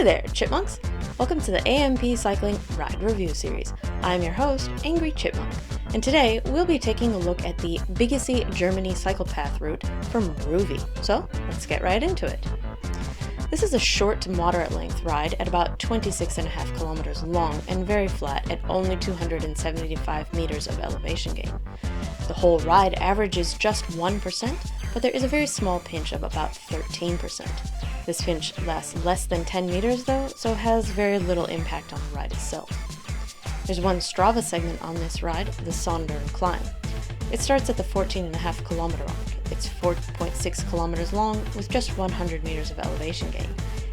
Hey there, Chipmunks! Welcome to the AMP Cycling Ride Review Series. I'm your host, Angry Chipmunk, and today we'll be taking a look at the Biggesee, Germany cycle path route from Rouvy. So let's get right into it. This is a short to moderate length ride at about 26.5 kilometers long and very flat at only 275 meters of elevation gain. The whole ride averages just 1%, but there is a very small pinch of about 13%. This pinch lasts less than 10 meters though, so has very little impact on the ride itself. There's one Strava segment on this ride, the Sondern Climb. It starts at the 14.5 kilometer mark. It's 4.6 kilometers long with just 100 meters of elevation gain.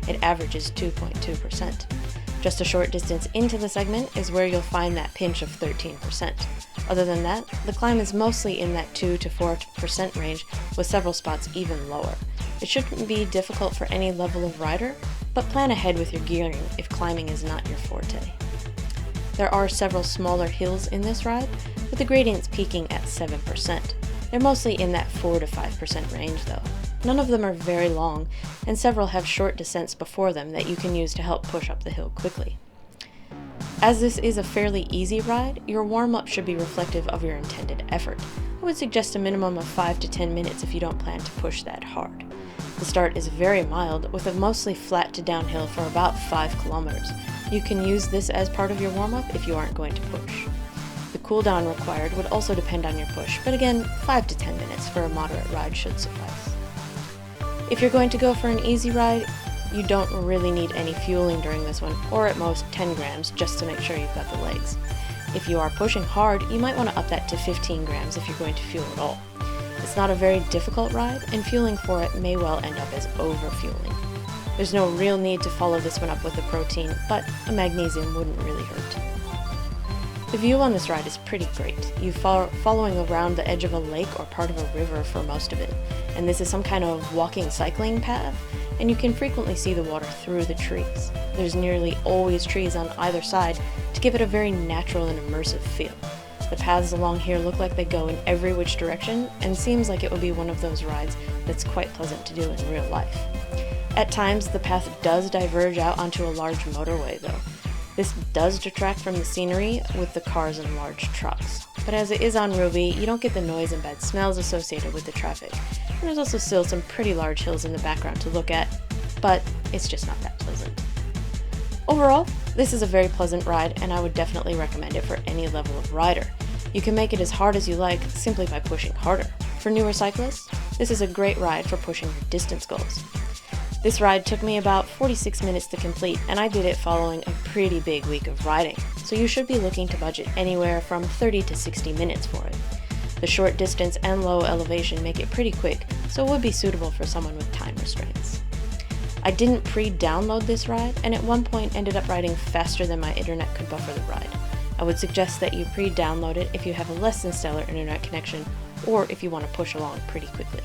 It averages 2.2%. Just a short distance into the segment is where you'll find that pinch of 13%. Other than that, the climb is mostly in that 2 to 4% range, with several spots even lower. It shouldn't be difficult for any level of rider, but plan ahead with your gearing if climbing is not your forte. There are several smaller hills in this ride, with the gradients peaking at 7%. They're mostly in that 4 to 5% range though. None of them are very long, and several have short descents before them that you can use to help push up the hill quickly. As this is a fairly easy ride, your warm-up should be reflective of your intended effort. I would suggest a minimum of 5 to 10 minutes if you don't plan to push that hard. The start is very mild, with a mostly flat to downhill for about 5 kilometers. You can use this as part of your warm-up if you aren't going to push. The cooldown required would also depend on your push, but again, 5 to 10 minutes for a moderate ride should suffice. If you're going to go for an easy ride, you don't really need any fueling during this one, or at most 10 grams just to make sure you've got the legs. If you are pushing hard, you might want to up that to 15 grams if you're going to fuel at all. It's not a very difficult ride, and fueling for it may well end up as over-fueling. There's no real need to follow this one up with a protein, but a magnesium wouldn't really hurt. The view on this ride is pretty great. You're following around the edge of a lake or part of a river for most of it, and this is some kind of walking cycling path, and you can frequently see the water through the trees. There's nearly always trees on either side to give it a very natural and immersive feel. The paths along here look like they go in every which direction, and seems like it would be one of those rides that's quite pleasant to do in real life. At times, the path does diverge out onto a large motorway though. This does detract from the scenery with the cars and large trucks. But as it is on Rouvy, you don't get the noise and bad smells associated with the traffic. And there's also still some pretty large hills in the background to look at, but it's just not that pleasant. Overall, this is a very pleasant ride, and I would definitely recommend it for any level of rider. You can make it as hard as you like simply by pushing harder. For newer cyclists, this is a great ride for pushing your distance goals. This ride took me about 46 minutes to complete, and I did it following a pretty big week of riding, so you should be looking to budget anywhere from 30 to 60 minutes for it. The short distance and low elevation make it pretty quick, so it would be suitable for someone with time restraints. I didn't pre-download this ride, and at one point ended up riding faster than my internet could buffer the ride. I would suggest that you pre-download it if you have a less than stellar internet connection, or if you want to push along pretty quickly.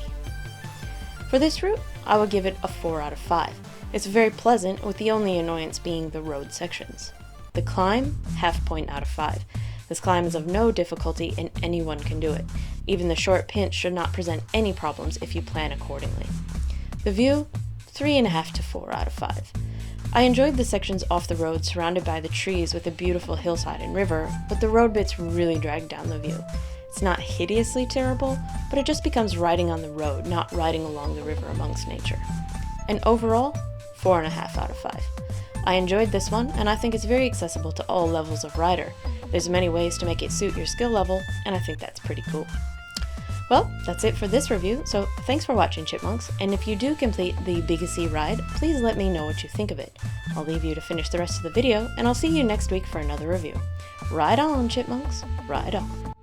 For this route, I would give it a 4 out of 5. It's very pleasant, with the only annoyance being the road sections. The climb, half point out of 5. This climb is of no difficulty and anyone can do it. Even the short pinch should not present any problems if you plan accordingly. The view, 3.5 to 4 out of 5. I enjoyed the sections off the road surrounded by the trees with a beautiful hillside and river, but the road bits really drag down the view. It's not hideously terrible, but it just becomes riding on the road, not riding along the river amongst nature. And overall, 4.5 out of 5. I enjoyed this one, and I think it's very accessible to all levels of rider. There's many ways to make it suit your skill level, and I think that's pretty cool. Well, that's it for this review, so thanks for watching, Chipmunks, and if you do complete the Biggesee ride, please let me know what you think of it. I'll leave you to finish the rest of the video, and I'll see you next week for another review. Ride on, Chipmunks, ride on.